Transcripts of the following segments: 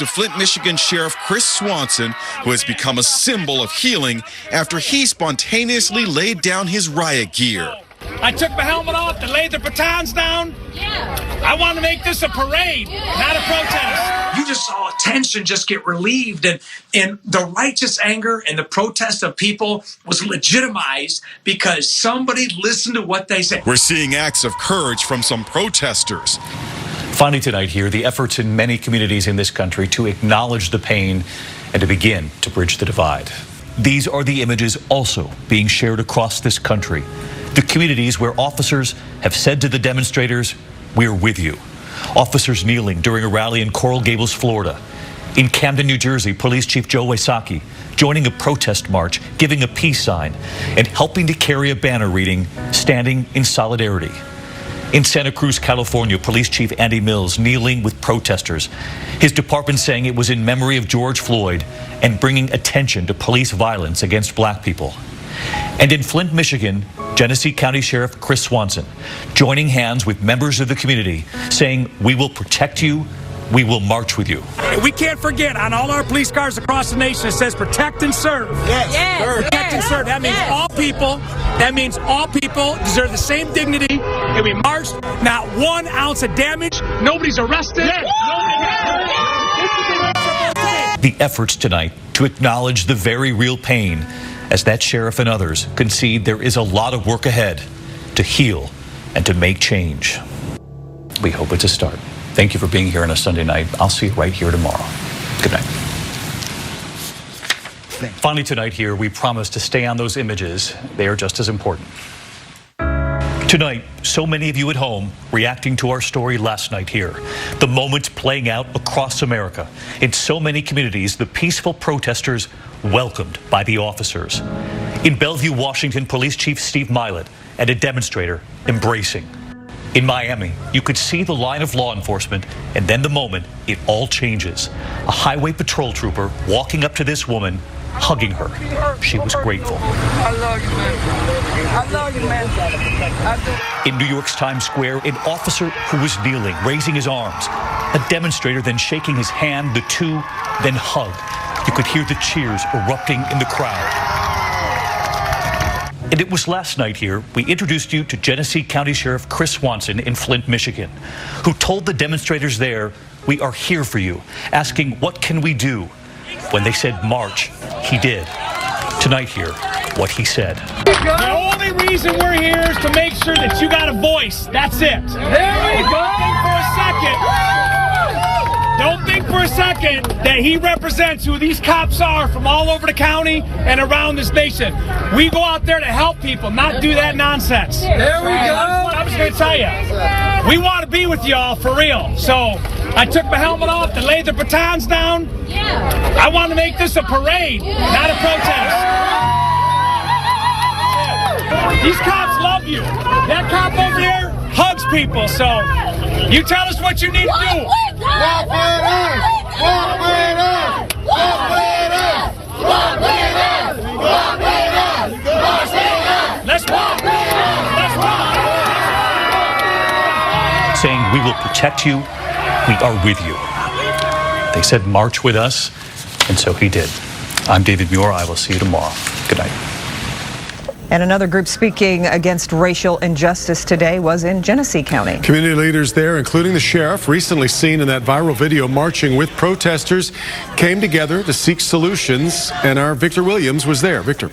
to Flint, Michigan Sheriff Chris Swanson, who has become a symbol of healing after he spontaneously laid down his riot gear. I took my helmet off, they laid their batons down. I want to make this a parade, not a protest. You just saw tension just get relieved, and the righteous anger and the protest of people was legitimized because somebody listened to what they said. We're seeing acts of courage from some protesters. Finally tonight here, the efforts in many communities in this country to acknowledge the pain and to begin to bridge the divide. These are the images also being shared across this country. The communities where officers have said to the demonstrators, "We're with you." Officers kneeling during a rally in Coral Gables, Florida. In Camden, New Jersey, Police Chief Joe Wysocki joining a protest march, giving a peace sign, and helping to carry a banner reading, "Standing in Solidarity." In Santa Cruz, California, Police Chief Andy Mills kneeling with protesters, his department saying it was in memory of George Floyd and bringing attention to police violence against black people. And in Flint, Michigan, Genesee County Sheriff Chris Swanson joining hands with members of the community, saying, "We will protect you, we will march with you." We can't forget on all our police cars across the nation it says protect and serve. Yes. Protect and serve. That means all people. That means all people deserve the same dignity. And we marched, not 1 ounce of damage. Nobody's arrested. The efforts tonight to acknowledge the very real pain as that sheriff and others concede there is a lot of work ahead to heal and to make change. We hope it's a start. Thank you for being here on a Sunday night. I'll see you right here tomorrow. Good night. Finally tonight here, we promise to stay on those images. They are just as important. Tonight, so many of you at home reacting to our story last night here. The moment playing out across America. In so many communities, the peaceful protesters welcomed by the officers. In Bellevue, Washington, Police Chief Steve Milet and a demonstrator embracing. In Miami, you could see the line of law enforcement, and then the moment it all changes. A highway patrol trooper walking up to this woman, hugging her. She was grateful. I love you, man. I love you, man. I do. In New York's Times Square, an officer who was kneeling, raising his arms. A demonstrator then shaking his hand, the two then hug. You could hear the cheers erupting in the crowd. And it was last night here we introduced you to Genesee County Sheriff Chris Swanson in Flint, Michigan, who told the demonstrators there, "We are here for you," asking, "What can we do?" When they said march, he did. Tonight here, what he said. The only reason we're here is to make sure that you got a voice. That's it. There we go. Don't think for a second that he represents who these cops are from all over the county and around this nation. We go out there to help people, not do that nonsense. There we go. I'm just going to tell you, we want to be with y'all for real. So I took my helmet off, they laid the batons down. I want to make this a parade, not a protest. These cops love you. That cop over there hugs people, so you tell us what you need to do. Walk with us! Walk with us! Walk with us! Walk with us! Walk with us! Walk with us! Let's walk. Let's walk. Saying, "We will protect you, we are with you." They said, "March with us," and so he did. I'm David Muir. I will see you tomorrow. Good night. And another group speaking against racial injustice today was in Genesee County. Community leaders there, including the sheriff, recently seen in that viral video marching with protesters, came together to seek solutions, and our Victor Williams was there. Victor.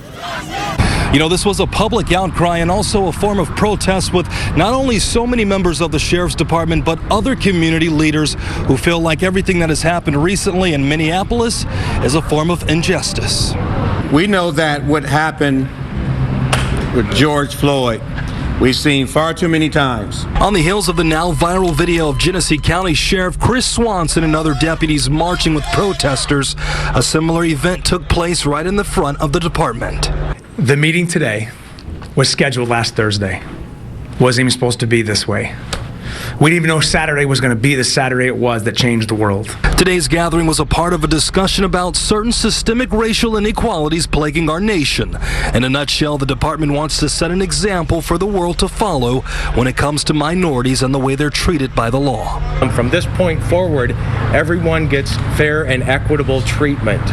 You know, this was a public outcry and also a form of protest with not only so many members of the Sheriff's Department, but other community leaders who feel like everything that has happened recently in Minneapolis is a form of injustice. We know that what happened with George Floyd, we've seen far too many times. On the heels of the now viral video of Genesee County Sheriff Chris Swanson and other deputies marching with protesters, a similar event took place right in the front of the department. The meeting today was scheduled last Thursday. Wasn't even supposed to be this way. We didn't even know Saturday was going to be the Saturday it was that changed the world. Today's gathering was a part of a discussion about certain systemic racial inequalities plaguing our nation. In a nutshell, the department wants to set an example for the world to follow when it comes to minorities and the way they're treated by the law. From this point forward, everyone gets fair and equitable treatment.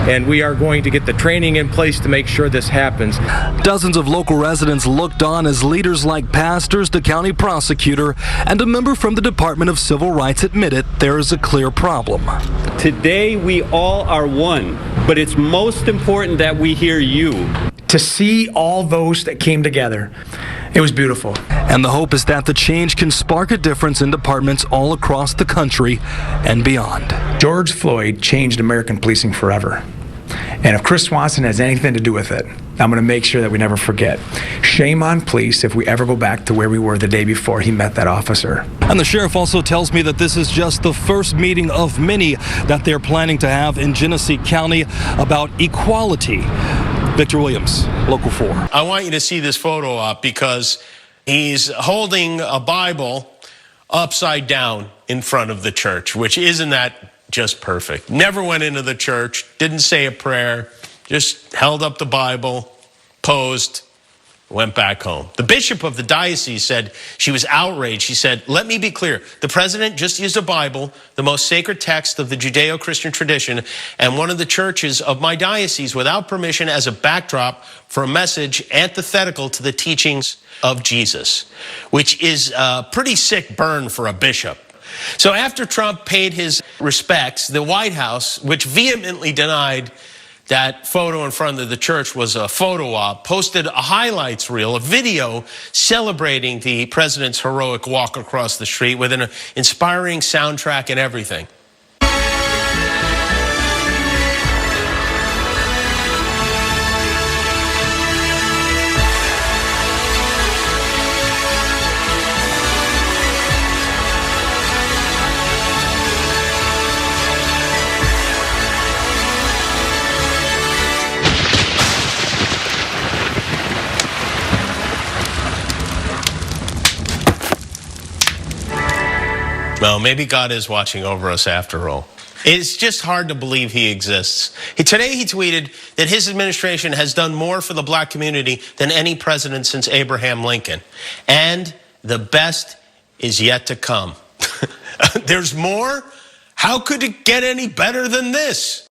And we are going to get the training in place to make sure this happens. Dozens of local residents looked on as leaders like pastors, the county prosecutor, and a member from the Department of Civil Rights admitted there is a clear problem. Today we all are one, but it's most important that we hear you. To see all those that came together, it was beautiful. And the hope is that the change can spark a difference in departments all across the country and beyond. George Floyd changed American policing forever. And if Chris Swanson has anything to do with it, I'm going to make sure that we never forget. Shame on police if we ever go back to where we were the day before he met that officer. And the sheriff also tells me that this is just the first meeting of many that they're planning to have in Genesee County about equality. Victor Williams, Local 4. I want you to see this photo up because he's holding a Bible upside down in front of the church, which isn't that just perfect. Never went into the church, didn't say a prayer, just held up the Bible, posed, went back home. The bishop of the diocese said she was outraged. She said, "Let me be clear. The president just used a Bible, the most sacred text of the Judeo-Christian tradition, and one of the churches of my diocese without permission as a backdrop for a message antithetical to the teachings of Jesus," which is a pretty sick burn for a bishop. So after Trump paid his respects, the White House, which vehemently denied that photo in front of the church was a photo op, posted a highlights reel, a video celebrating the president's heroic walk across the street with an inspiring soundtrack and everything. Well, maybe God is watching over us after all. It's just hard to believe he exists. Today he tweeted that his administration has done more for the black community than any president since Abraham Lincoln. And the best is yet to come. There's more? How could it get any better than this?